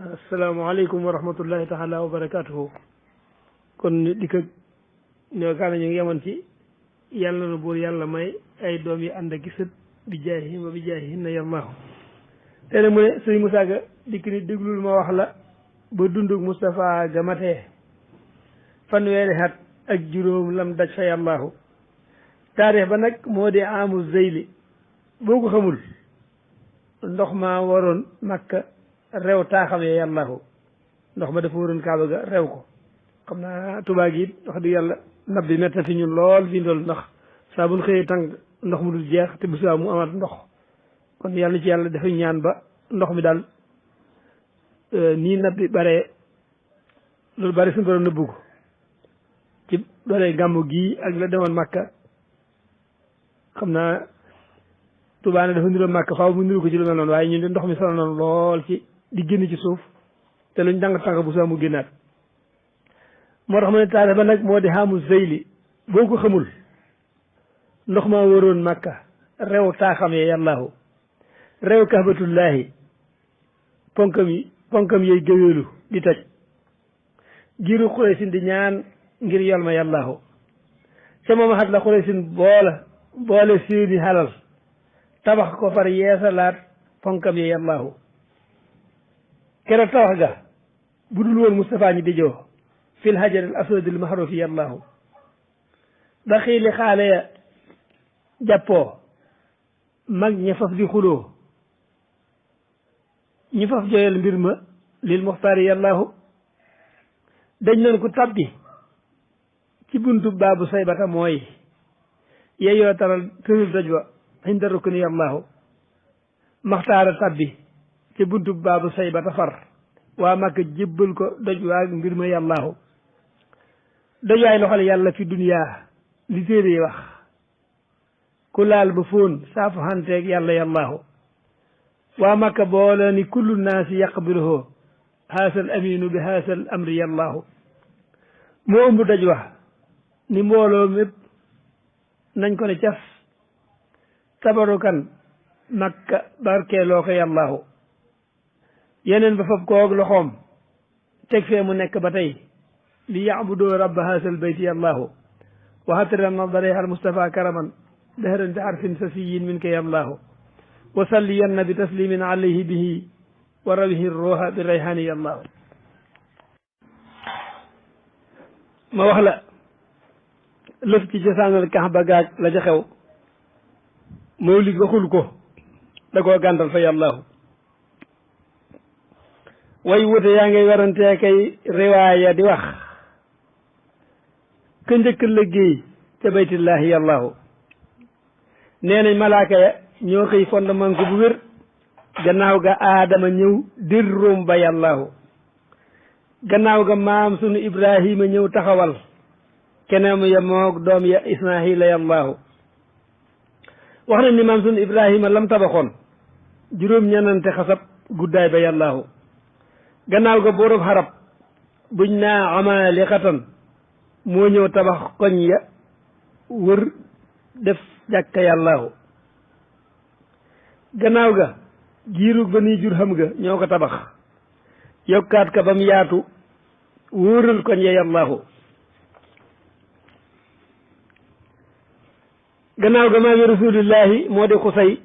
asalaamaaleykum wa rahmatullahi taala wa barakaatuhu. kon di ko ñoo kaana ñu ngi yemoon ci yàlla na buur yàlla may ay doom yi ànd ak sët bi jaahi wa bi jaahi na yallaahu. te ne mu ne sëñ Moussa Ga dikk ni déglul ma wax la ba dundug Moustapha ga matee fanweeri at ak juróom lam daj fa yallaahu. taarix ba nag moo di amu zeyli boo ko xamul ndox ma waroon Makka rew taaxam ya yàllaahu. ndox ma dafa waroon Kaaba ga rew ko xam naa Tuubaa gi it wax dëgg yàlla nab bi metta fi ñun lool fi ndool ndax saa bu ñu xëyee tàng ndox mu dul jeex te bu subaa mu amaat ndox kon yàlla ci yàlla dafay ñaan ba ndox mi daal nii nab bi bare loolu bare suñu borom nëbbu ko ci doole gàmmu gii ak la demoon Makka xam naa Tuubaa ne dafa niroo Makka faaw mu niru ko ci lu mel noonu waaye ñun de ndox mi solo noonu lool ci di génn ci suuf te luñ danga tànk bu subaa mu génnaat moo tax ma ne taarix ba nag moo di xaamu zeyli boo ko xamul ndox ma waroon Makka rew taaxam ye yàllaahu rew kahbatullaahi ponkam yey géwéelu di toj giiru Xuraysin di ñaan ngir yol ma yàllaahu ca moom xat la Xuraysin boole seeni xalal tabax ko far yeesalaat ponkam ye yàllaahu keroog tabax ga bu dul woon Moustapha ñi dijoo fil hajar al aswad al mahrufi yàllaahu ba xiili xaale ya jàppoo mag ña faf di xuloo ñu faf joyal mbir ma lil muxtaari yàllaahu dañ noon ko tabbi ci buntu baabu saybata mooy yeeyoo taral tërul doj ba xinda rukni yàllaahu maxtaara tabbi ci buntu baabu saybata far waa Makka jébbal ko doj waa mbir ma yàllaahu doj waay loxol yàlla fi duniyaa li téere wax ku laal ba fóon saafu xanteeg yàlla yàllaahu waa Makka boole ni kullu naasi yaqbiluhu haasal aminu bi haasal amri yàllaahu moo ëmb doj wax ni mbooloo mépp nañ ko ne cas tabarukan Makka barkeeloo ko yàllaahu yeneen ba fab koog loxoom teg fee mu nekk ba tey li yacbudoo rabba haasal bayti yàllaahu waxatiran nadariha al Mustafa karaman dahran bi arfin safiyin min ka yàllaahu wa salliyanna bi taslimin alayhi bihi wa rawihi ruuha bi rayhani yàllaahu. ma wax la lëf ci cosaanal Kaaba gaag la ca xew mawlid waxul ko da koo gàntal fa yàllaahu way wute yaa ngay warantee kay riwaaya di wax ka njëkk liggéey ca baytillaahi yàllaahu nee nañ malaaka ya ñoo xëy fondement ko bu wér gannaaw ga aadama ñëw dir ruum ba yàllaahu gannaaw ga maam sunu ibrahima ñëw taxawal keneem ya moog doom ya ismaahila yàllaahu wax nañ ni maam sunu ibrahima lam tabaxoon juróom-ñenante xasab guddaay ba yàllaahu gannaaw ga borom xarab buñ naa amalixatan moo ñëw tabax koñ ya wër def jàkka yàllaahu gannaaw ga giirug ba nii jur xam ga ñoo ko tabax yokkaat ka bam yaatu wóoral koñ ya yàllaahu gannaaw ga maami rasulillahi moo di xusay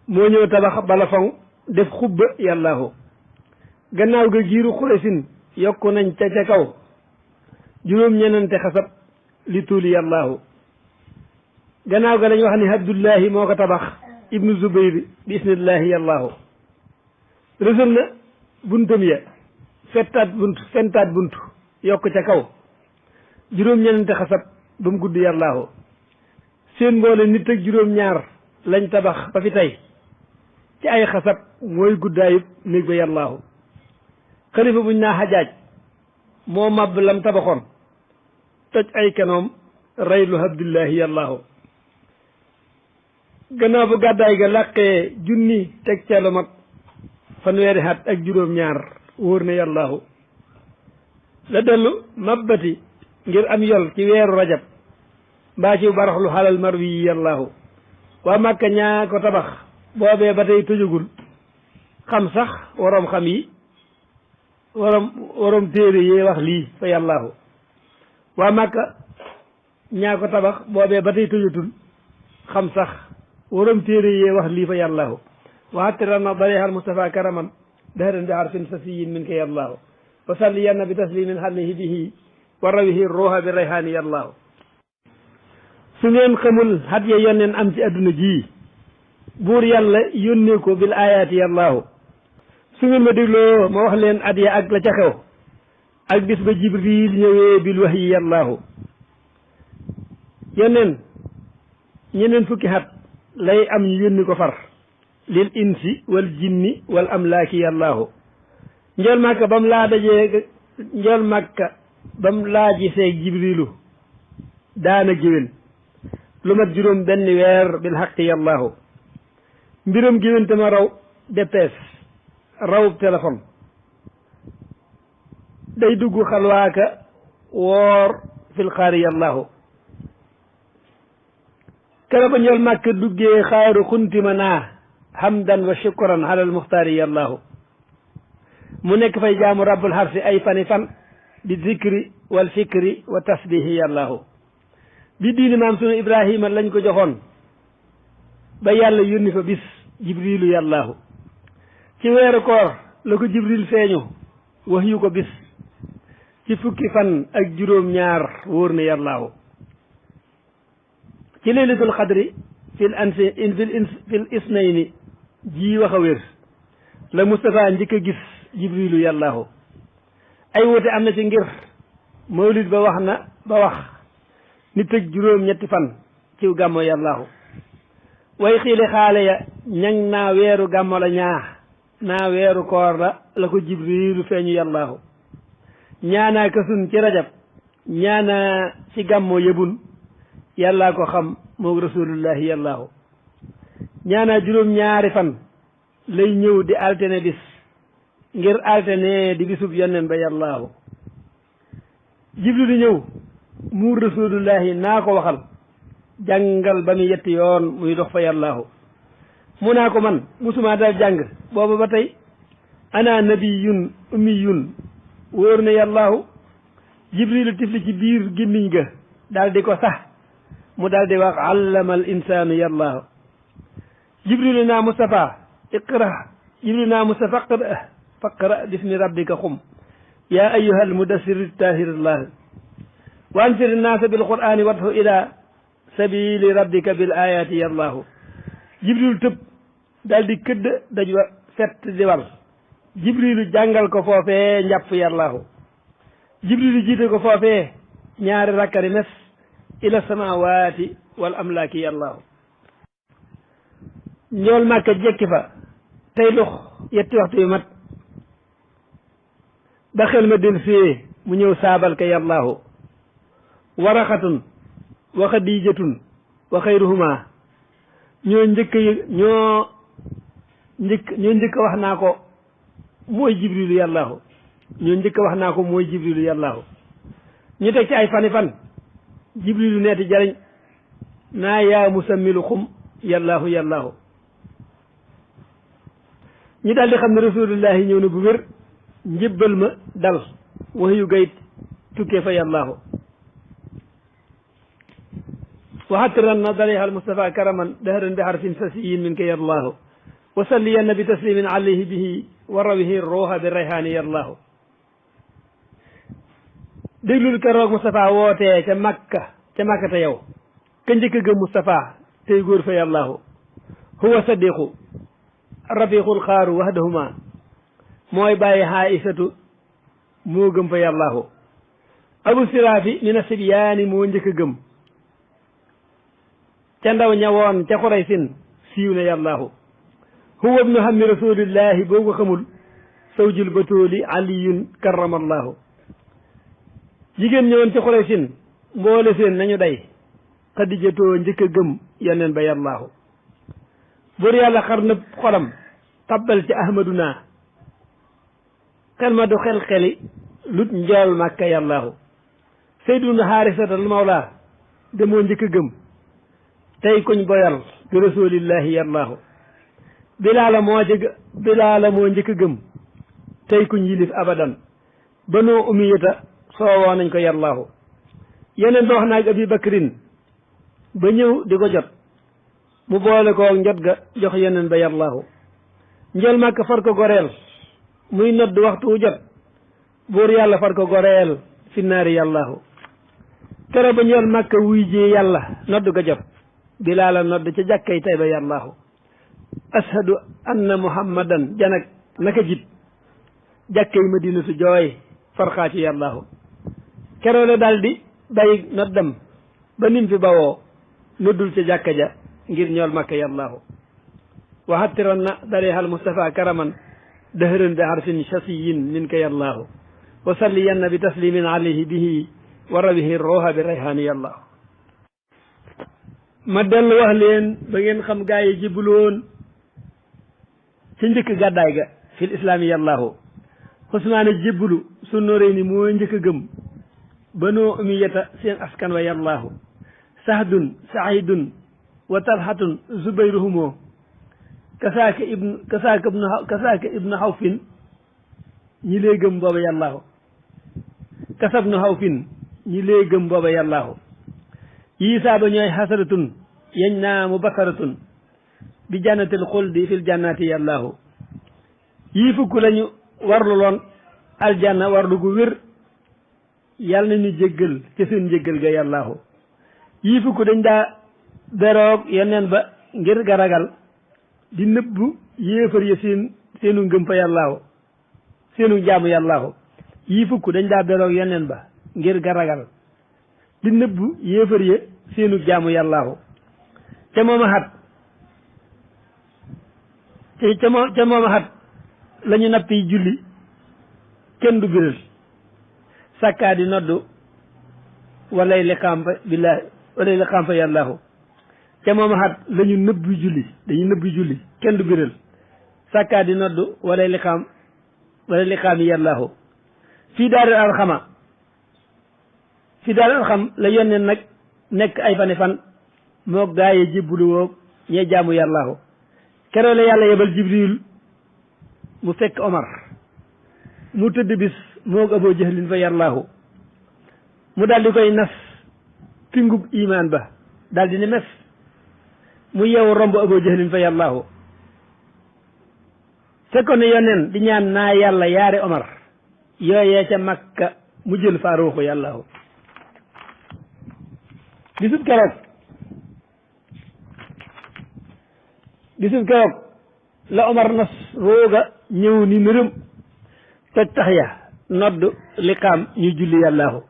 moo ñëw tabax bala foŋ def xubba yàllaahu gannaaw ga giiru Xuraysin yokku nañ ca kaw juróom-ñenante xasab li tuuli yàllaahu gannaaw ga lañ wax ni Abdullahi moo ko tabax ibnu Zubayr bi isnillahi yàllaahu rësal na buntam ya fentaat bunt yokk ca kaw juróom-ñenante xasab ba mu gudd yàllaahu seen mboole nit ak juróom-ñaar lañ tabax ba fi tey ci ay xasab mooy guddaayub néeg ba yàllaahu xalifa buñ naa xajaaj moo màbb lam tabaxoon toj ay kenoom raylu abdullahi yàllaahu gannaaw bu gàddaay ga làqee junni teg ca lu mat fanweeri at ak juróom-ñaar wóor na yàllaahu la dellu mabbati ngir am yol ci weeru rajab mbaa ci baraxlu xalal marwi yi yàllaahu waa Màkka ñaa ko tabax boobee ba tey tëjagul xam sax waroom xam yi waroom téere yee wax lii fa yàllaahu waa Màkka ñaa ko tabax boobee ba tey tëjatul xam sax waroom téere yee wax lii fa yàllaahu waxattirana darihal Mustafa karaman dahran bi harfin safiyin min ka yàllaahu wa salli yanna bi taslimin xallihi bihi wa rawihi ruuha bi rayhaani yàllaahu su ngeen xamul xat ya yonneen am ci adduna ji buur yàlla yónnee ko bil ayaati yàllaahu su ngeen ma dégloo ma wax leen at ya ak la ca xew ak bis ba jibril ñëwee bil wahyi yàllaahu yonneen ñeneen fukki xat lay am ñu yónni ko far lil insi wal jinni wal amlaaki yàllaahu njool màkka bam laa dajee njool màkka bam laa gisee jibrilu daana géwén lu mat juróom benn weer bil xaqi yàllaahu mbiram géwén te ma raw dépes raw téléphone day dugg xalwaaka woor fil xaari yàllaahu kere ba njool màkka duggee xaaru xuntima naa hamdan wa shukran alal muxtaari yàllaahu mu nekk fay jaamu rabbul xarsi ay fani fan bi zikri wal fikri wa tasbihi yàllaahu bi diini maam sunu ibrahima lañ ko joxoon ba yàlla yónni fa bis jibrilu yàllaahu ci weeru koor la ko jibril feeñu wax yu ko bis ci fukki fan ak juróom ñaar wóor na yàllaahu ci laylatul xadri fil isnayni ji wax a wér la Moustapha njëkk a gis jibrilu yàllaahu ay wute am na ci ngir mawlid ba wax na ba wax nit ak juróom ñetti fan ciw gàmmo yàllaahu way xiile xaale ya ñang naa weeru gàmmo la naa weeru koor la ko jibrilu feeñu yàllaahu ñaanaa kasun ci rajab ñaanaa ci gàmmo yëbun yàllaa ko xam moog rasulullahi yàllaahu ñaanaa juróom ñaari fan lay ñëw di altine bis ngir altine di bisub yonneen ba yàllaahu jibrilu ñëw muur rasulullahi naa ko waxal jàngal ba mu yetti yoon muy dox fa yàllaahu mu naa ko man musuma daal jàng booba ba tey ana nabiyun ummiyun wóor na yàllaahu jibrilu tifli ci biir gémmiñ ga daal di ko sax mu daal di wax allama al insaanu yàllaahu jibrilu naa Mustafa iqra jibrilu naa Mustafa faqra bismi rabbika xum yaa ayyuha al mudassir tahirullah wa ansir naasa bil qur'ani wadhu ila sabili rabbika bil ayati yàllaahu jibrilu tëb daal di këdd daj wa fett di wal jibrilu jàngal ko foofee njàpp yàllaahu jibrilu jiite ko foofee ñaari rakkari mes ila samawati wal amlaaki yàllaahu njool màkka jekki fa tey dox yetti waxtu yu mat ba xel ma del fee mu ñëw saabal ka yàllaahu waraxatun wa xadijatun wa xayruhuma ñoo njëkk wax naa ko mooy jibrilu yàllaahu ñoo njëkk wax naa ko mooy jibrilu yàllaahu ñu teg ci ay fani fan jibrilu neeti jariñ naa yaa musammilu xum yàllaahu yàllaahu ñi daal di xam ne rasulullahi ñëw na bu wér njëbbal ma dal wax yu gayit tukkee fa yàllaahu waxatiran na daliha al Mustafa karaman dahran bi harfin sasiyin min ka yàllaahu wa salliyanna bi taslimin alayhi bihi wa rawihi ruuha bi rayhaani yàllaahu déglul keroog Moustapha wootee ca Makka te yow ka njëkk a gëm Moustapha tey góor fa yàllaahu huwa sadiqu rafiqul xaaru wahdahuma mooy bàyyi Aysatu moo gëm fa yàllaahu abu siraafi mina sibyaani moo njëkk a gëm ca ndaw ñawoon ca Xuraysin siiw na yàllaahu huwa ibnu hammi rasulillahi boo ko xamul sawjul batooli aliyun karamallahu jigéen ñëwoon ci Xuraysin mboole seen nañu day xadijatoo njëkk a gëm yoneen ba yàllaahu buur yàlla xar na xolam tabbal ci ahmaduna xel ma du xel-xeli lut njool màkka yàllaahu sayduna xaarisatal mawla demoo njëkk a gëm tey kuñ boyal bi rasulillahi yàllaahu bilaala moo njëkk a gëm tey kuñ yilif abadan banu umiyata soowoo nañ ko yallaahu yeneen ba wax naag abi bakrin ba ñëw di ko jot mu boole ko njot ga jox yeneen ba yallaahu njol màkk far ko goreel muy nodd waxtu wu jot buur yàlla far ko goreel fi naari yallaahu kero ba njol màkk wuy ji yàlla nodd ga jot bilaala nodd ca jàkkay Tayba yallaahu ashadu anna muhammadan janak naka jit jàkkay madinatu jooy farxaa ci yallaahu keroo la daal di bàyyi noddam ba nim fi bawoo noddul ca jàkka ja ngir ñool makka yallaahu wa hattiran na darihal mustafa karaman dëhëran bi harfin shasiyin min ka yallaahu wa salliyanna bi taslimin alayhi bihi wa rabihi roha bi rayhaani yallaahu ma dellu wax leen ba ngeen xam gaa yi jibbuloon ci njëkk gàddaay ga fil islaami yallaahu Usmaane jibbulu su noree ni moo njëkk a gëm banoo umiyata seen askan wa yallaahu sahdun saidun wa talhatun zubayruhumoo kasaaka ibnu xawfin ñi lee gëm booba yallaahu kasabnu xawfin ñi lee gëm booba yallaahu yii saaba ñooy xasaratun yañ naa mu basaratun bi jannatil xuldi fil jannati yallaahu yii fukk lañu warlu loon aljanna warlu gu wér yàlla na ñu jéggal ca seen njéggal ga yallaahu yii fukk dañ daa beroog yeneen ba ngir ga ragal di nëbbu yéefar ya seenu ngëm fa yallaahu seenu jaamu yallaahu yii fukk dañ daa beroog yeneen ba ngir ga ragal di nëbbu yéefar ya seenu jaamu yallaahu ca mooma xat ca mooma xat lañu nappi julli kenn du biral sàkkaa di noddu walay liqaam fa billaahi walay liqaam fa yallaahu ca mooma xat lañu nëbbi julli dañu nëbbi julli kenn du biral sàkkaa di noddu walay liqaam yi yallaahu fii daaril alxama la yónneen nag nekk ay fani fan moog gaa yi jibbulu woog ñee jaamu yallaahu keroo la yàlla yebal jibril mu fekk Omar mu tëdd bis moog Abu Jahlin fa yallaahu mu daal di koy nas pingub imaan ba daal di ne mes mu yeewu romb Abu Jahlin fa yallaahu fekkoon ne yoneen di ñaan naa yàlla yaari Omar yooyee ca Makka mu jël faaruuxu yallaahu bisub keroog la Omar nas rooga ñëw ni nërëm toj tax ya nodd liqaam ñu julli yallaahu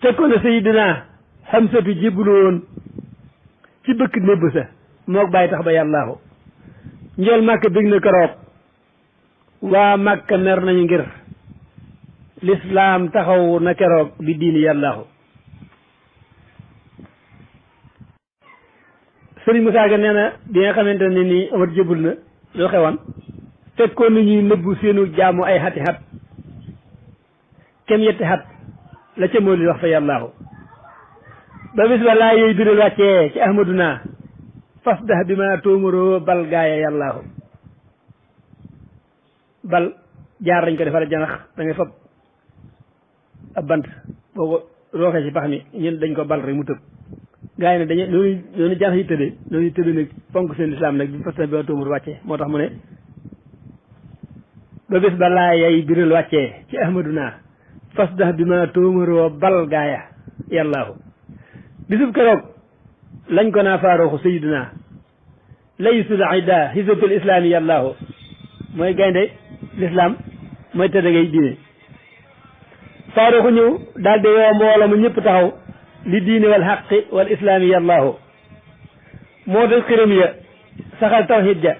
fekkoon ne sayidina Hamsatu jébbalu woon ci bëkk nébb sa moog bàyyi tax ba yallaahu njool Màkka bég na keroog waa Màkka mer nañu ngir lislaam taxaw na keroog bi diini yallaahu Sëriñ Musaa Ka nee na bi nga xamante ne nii Omar jébbul na loo xewoon fekkoon na ñuy nëbbu seenu jaamu ay xati xat kem yetti xat la ca moo li wax fa yallaahu ba bis ba laa yooyu biral wàccee ci ahmaduna fas dax bi ma tóomaroo bal gaaya yallaahu bal jaar lañ ko defal janax da ngay fab ab bant boo ko roofee ci pax mi ñun dañ ko bal rek mu tëb gaa yi ne dañu noonu janax yi tëddee noonu tëddee nag fonk seen lislaam nag bi fas dax bi ma tóomar wàccee moo tax mu ne ba bis ba laa yay biral wàccee ci ahmaduna fas dax bi ma tóomaroo bal gaaya yallaahu bisub keroog lañ ko naa faaruuxu sayiduna laysul ida hisatul islaami yallaahu mooy gaynde lislaam mooy tëddagay diine faaruuxu ñëw daal di woo mbooloo mu ñëpp taxaw li diine wal xaqi wal islaami yallaahu moo tax xiram ya saxal tawhid ja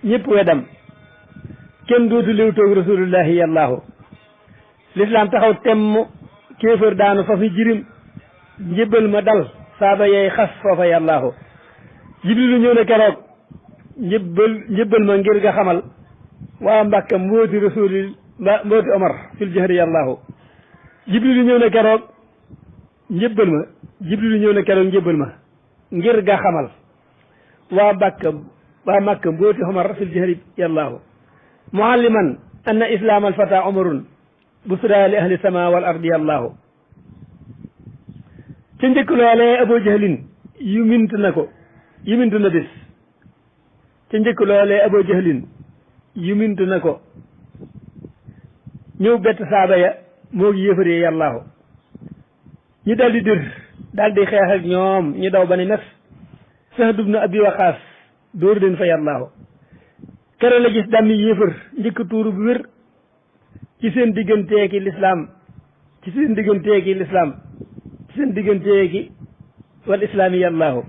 ñëpp wedam kenn dootu liw toog rasulullahi yallaahu lislaam taxaw temm kéefër daanu fa fi jirim njëbbal ma dal saaba yey xas foofa yallaahu jibrilu ñëw na keroog njëbbal ma ngir nga xamal waa Mbàkka mbooti mbooti Omar fil jahri yallaahu jibrilu ñëw na keroog njëbbal ma ngir nga xamal waa Mbàkka mbooti Omar fil jahri yallaahu mualliman anna islaam alfata omarun busra li ahli sama wal ardi yallahu ca njëkk loolee Abu Jahlin yumintu na bis ca njëkk loolee Abu Jahlin yumintu na ko ñëw bett saaba ya moo gi yëfaree yàllaahu ñu daldi dër daldi xeex ak ñoom ñu daw ba ne mes Sahd ibn Abi Waqaas dóor leen fa yàllaahu kere la gis dàmmi yéefar njëkk tuuru bu wér ci seen digganteeki lislaam ci seen digganteeki wal islaami yàllaahu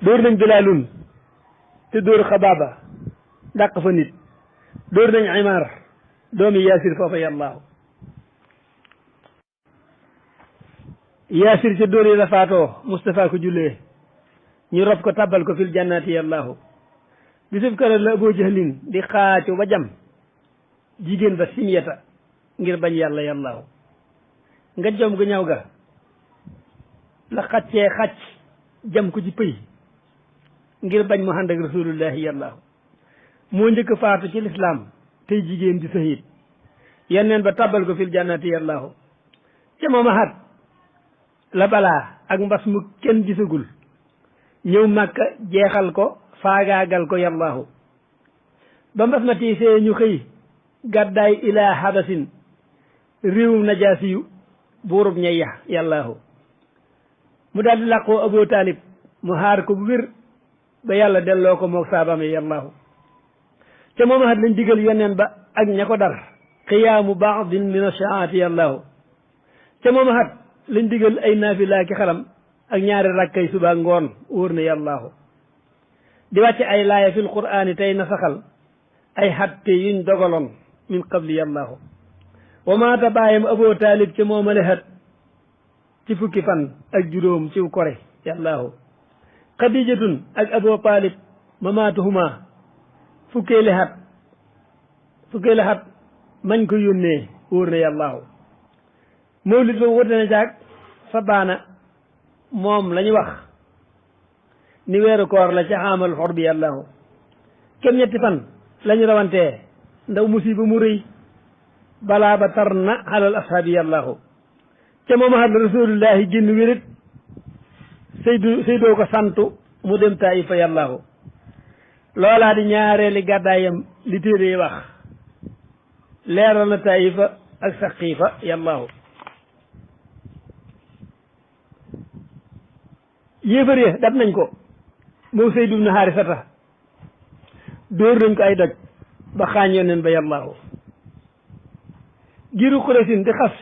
dóor nañ Bilaalun te dóor Xabaaba dàq fa nit dóor nañ Imaar doomi Yaasir foofa yàllaahu Yaasir ca dóor yi la faatoo Moustapha ko jullee ñu rob ko tabbal ko fil jannaati yàllaahu bisub kër la Abu Jahlin di xaacu ba jam jigéen ba Simyata ngir bañ yàlla yàllaahu nga jom gu ñaw ga la xàccee xàcc jam ko ci pëy ngir bañ mu ànd ak rasulullahi yàllaahu moo njëkk faatu ci lislaam tey jigéen di sahid yenneen ba tabbal ko fil jannaati yàllaahu ca moom a la balaa ak mbas mu kenn gisagul ñëw Màkka jeexal ko faagaagal ko yàllaahu ba mbas ma tiisee ñu xëy gàddaay ilaa habasin réewum najaasiyu buurub ñeyya yàllaahu mu daldi làqoo Abu Taalib mu xaar ko bu wér ba yàlla delloo ko moog saabam yi yàllaahu ca moom a lañ digal yoneen ba ak ña ko dar qiyaamu baadin min ashaati yàllaahu ca moom a lañ digal ay naafila ki xalam ak ñaari rakkay suba ngoon wóor na yàllaahu di wàcce ay laaya fil qur'aani tey na saxal ay xatte yuñ dogaloon min qabli yàllaahu wa maata baayam Abu Taalib ca moomale xat ci fukki fan ak juróom ciw kore yàllaahu xadijatun ak Abu Taalib mamaatuhuma fukkeeli xat mañ ko yónnee wóor na yàllaahu mawlid ba wute na caag sabaana moom la ñu wax ni weeru koor la ca xaamal xor bi yàllaahu kem ñetti fan la ñu rawantee ndaw musiba mu rëy balaa ba tar na xalal ashaabi yàllaahu ca moom a rasulullahi génn wérit Seydoo ko santu mu dem Taifa yàllaahu loolaa di ñaareeli gàddaayam li téere yi wax leeral na Taifa ak Saqiifa yàllaahu yéefar ya dab nañ ko moom Saydu ibn Haarisata dóor nañ ko ay doj ba xaañ yoneen ba yàllaahu giru Quraysin di xas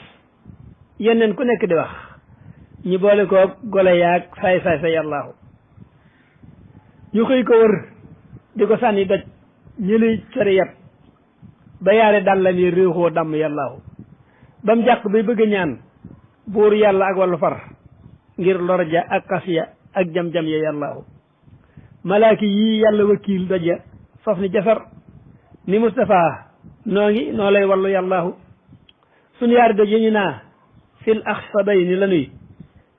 yoneen ku nekk di wax ñu boole ko gole yaag saay sa yàllaahu ñu xëy ko wër di ko sànni doj ñëli cori yat ba yaare dàllam yi réexoo damm yàllaahu ba mu jàq bay bëgg a ñaan buur yàlla ak wàllu far ngir lorja ak xasiya ak jam-jam ya yàllaahu malaaki yii yàlla wakiil doj ya faf ni jasar ni Moustapha noo lay wallu yàllaahu suñu yaari doj ya ñu naa fil axsabay ni la nuy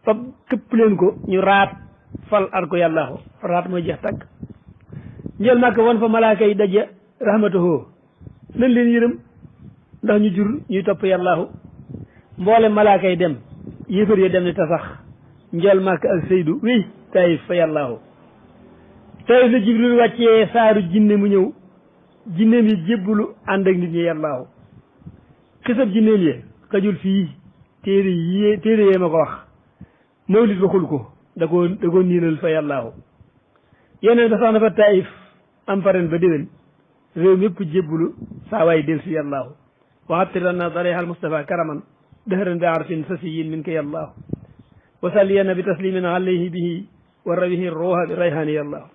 fab këpp leen ko ñu raat fal ar ko yàllaahu raat mooy jeex tàkk njël màkk won fa malaaka yi daj ya rahmatuhu nañ leen yërëm ndax ñu jur ñuy topp yàllaahu mboole malaaka yi dem yéefar ya dem ni tasax njël màkk ak Seydu wéy Taayif fa yàllaahu Taayif la Jibril wàccee saaru jinne mu ñëw jinneem yi jébbulu ànd ak nit ñi yàllaahu xisab jinneem yi xajul fii téere yee ma ko wax mawlid waxul ko da koo niinal fa yàllaahu yeneen ba sax na fa Taayif am faren ba déwén réew mépp jébbulu saa waay del si yàllaahu waxattiranna darihal Mustafa karaman dëhëran bi arfin sasiyin min ka yàllaahu wasalliyana bi taslimin alayhi bihi wa rawihi ruuha bi rayhaani yàllaahu